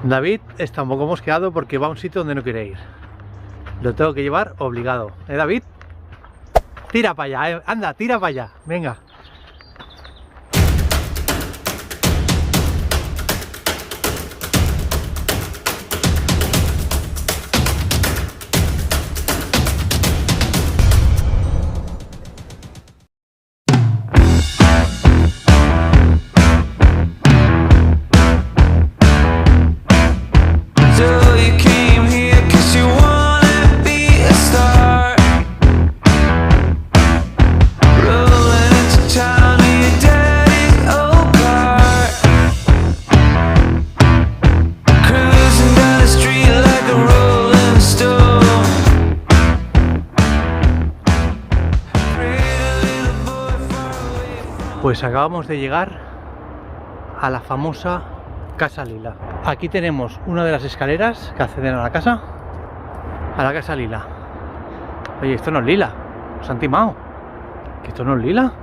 David está un poco mosqueado porque va a un sitio donde no quiere ir. Lo tengo que llevar obligado. David? Tira para allá, anda, tira para allá. Venga. Pues acabamos de llegar a la famosa Casa Lila. Aquí tenemos una de las escaleras que acceden a la Casa Lila. Oye, esto no es lila, os han timado. ¿Que esto no es lila?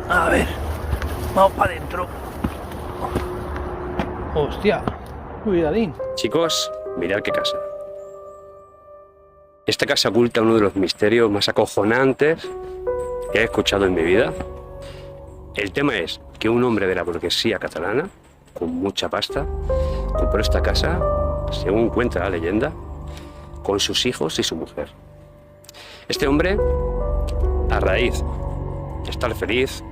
A ver, vamos para adentro. Hostia, cuidadín. Chicos, mirad qué casa. Esta casa oculta uno de los misterios más acojonantes que he escuchado en mi vida. El tema es que un hombre de la burguesía catalana, con mucha pasta, compró esta casa, según cuenta la leyenda, con sus hijos y su mujer. Este hombre, a raíz de estar feliz,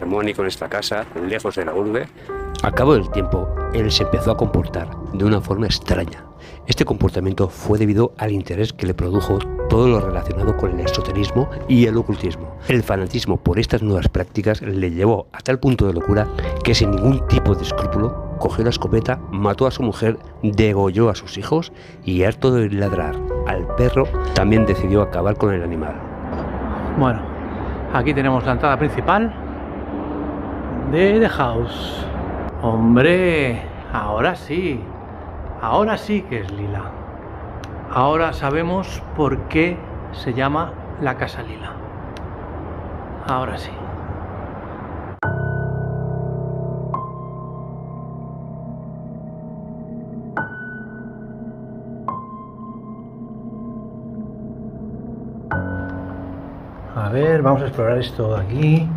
armónico en esta casa, lejos de la urbe, al cabo del tiempo, él se empezó a comportar de una forma extraña. Este comportamiento fue debido al interés que le produjo todo lo relacionado con el esoterismo y el ocultismo. El fanatismo por estas nuevas prácticas le llevó a tal punto de locura que sin ningún tipo de escrúpulo cogió la escopeta, mató a su mujer, degolló a sus hijos y, harto de ladrar al perro, también decidió acabar con el animal. Bueno, aquí tenemos la entrada principal de The House. Hombre, ahora sí que es lila. Ahora sabemos por qué se llama la Casa Lila. Ahora sí. A ver, vamos a explorar esto de aquí.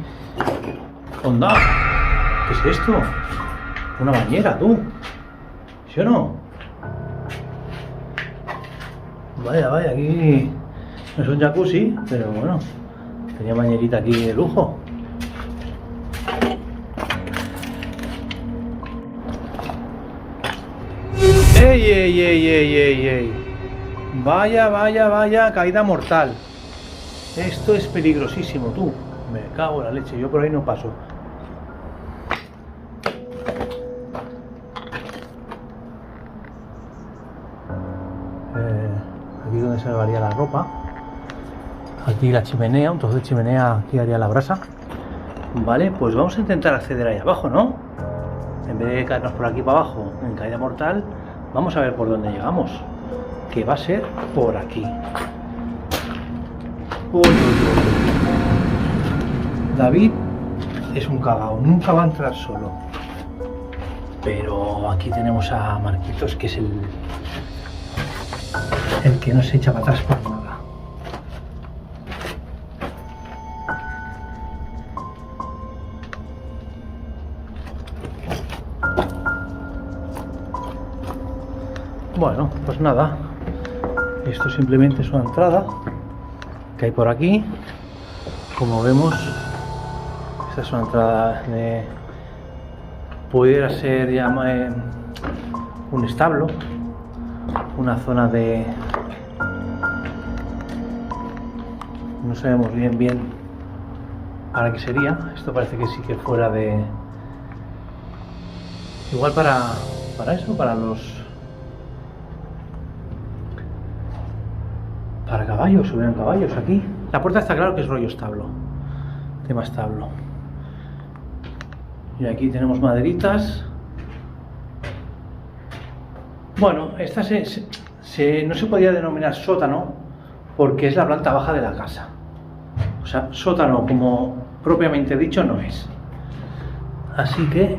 ¡Onda! ¿Qué es esto? Una bañera, tú. ¿Sí o no? Vaya, aquí no es un jacuzzi, pero bueno, tenía bañerita aquí de lujo. ¡Ey! Vaya, caída mortal. Esto es peligrosísimo, tú. Me cago en la leche, yo por ahí no paso. Aquí donde se lavaría la ropa. Aquí la chimenea, un trozo de chimenea, aquí haría la brasa. Vale, pues vamos a intentar acceder ahí abajo, ¿no? En vez de caernos por aquí para abajo en caída mortal, vamos a ver por dónde llegamos. Que va a ser por aquí. Uy. David es un cagao, nunca va a entrar solo. Pero aquí tenemos a Marquitos, que es el que no se echa para atrás por nada. Bueno, pues nada, esto simplemente es una entrada que hay por aquí. Como vemos, esta es una entrada de... pudiera ser ya un establo, una zona de... no sabemos bien para qué sería. Esto parece que sí que fuera de... igual para eso, para caballos, subieron caballos aquí. La puerta está claro que es rollo establo, tema establo. Y aquí tenemos maderitas. Bueno, esta no se podía denominar sótano porque es la planta baja de la casa. O sea, sótano como propiamente dicho no es. Así que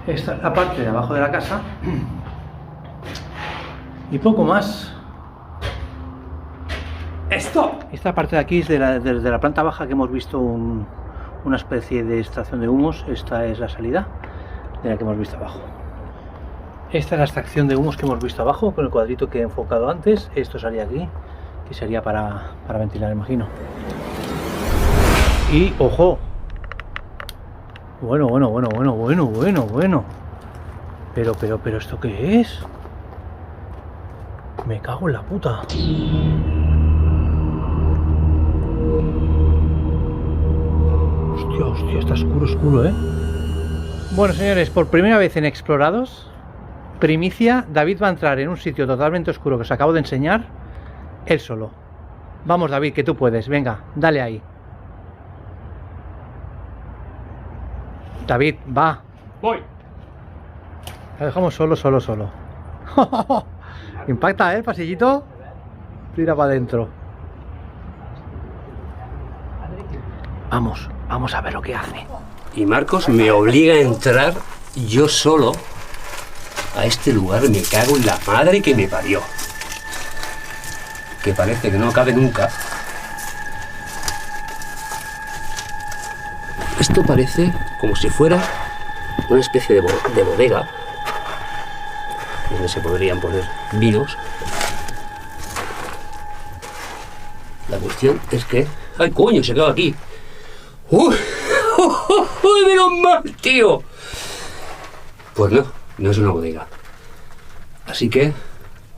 Esta es la parte de abajo de la casa. Y poco más. ¡Esto! Esta parte de aquí es desde la planta baja que hemos visto una especie de extracción de humos. Esta es la salida de la que hemos visto abajo. Esta es la extracción de humos que hemos visto abajo con el cuadrito que he enfocado antes. Esto salía aquí, que sería para ventilar, imagino. Y ojo. Bueno. Pero ¿esto qué es? Me cago en la puta. Hostia, está oscuro, ¿eh? Bueno, señores, por primera vez en Explorados, primicia, David va a entrar en un sitio totalmente oscuro que os acabo de enseñar, él solo. Vamos, David, que tú puedes, venga, dale ahí. David, va. Voy. Lo dejamos solo. Impacta, ¿eh? El pasillito. Tira para adentro. Vamos a ver lo que hace. Y Marcos me obliga a entrar yo solo a este lugar. Me cago en la madre que me parió. Que parece que no acabe nunca. Esto parece como si fuera una especie de bodega donde se podrían poner vinos. La cuestión es que... ¡Ay, coño! Se quedó aquí. ¡Uy! ¡Uy, menos mal, tío! Pues no es una bodega. Así que,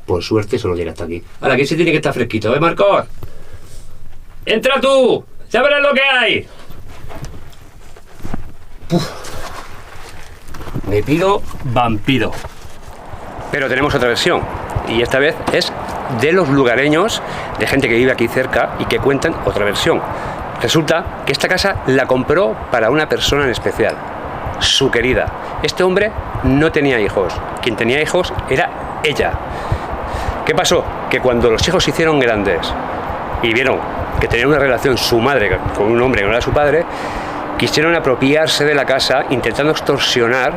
por suerte, solo llega hasta aquí. Ahora, aquí se tiene que estar fresquito, ¿eh, Marcos? ¡Entra tú! ¡Ya verás lo que hay! Uf. Me pido vampiro. Pero tenemos otra versión. Y esta vez es de los lugareños, de gente que vive aquí cerca y que cuentan otra versión. Resulta que esta casa la compró para una persona en especial, su querida. Este hombre no tenía hijos. Quien tenía hijos era ella. ¿Qué pasó? Que cuando los hijos se hicieron grandes y vieron que tenía una relación su madre con un hombre que no era su padre, quisieron apropiarse de la casa intentando extorsionar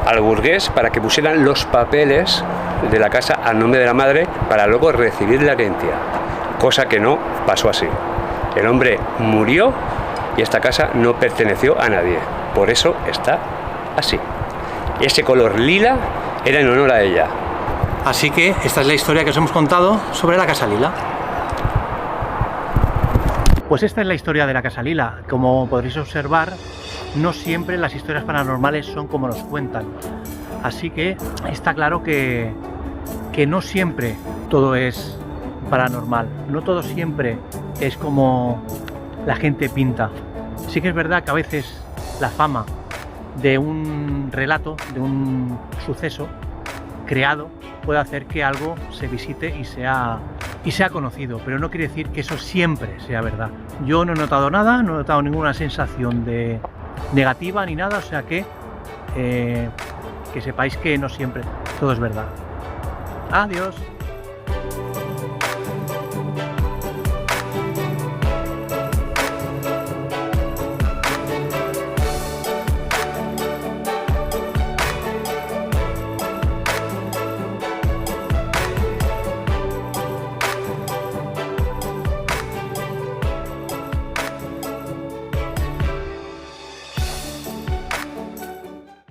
al burgués para que pusieran los papeles de la casa a nombre de la madre para luego recibir la herencia, cosa que no pasó así. El hombre murió y esta casa no perteneció a nadie, por eso está así. Ese color lila era en honor a ella. Así que esta es la historia que os hemos contado sobre la Casa Lila. Pues esta es la historia de la Casa Lila. Como podréis observar, no siempre las historias paranormales son como nos cuentan. Así que está claro que no siempre todo es paranormal. No todo siempre es como la gente pinta. Sí que es verdad que a veces la fama de un relato, de un suceso creado, puede hacer que algo se visite y sea conocido, pero no quiere decir que eso siempre sea verdad. Yo no he notado nada, no he notado ninguna sensación de negativa ni nada, o sea que sepáis que no siempre todo es verdad. Adiós.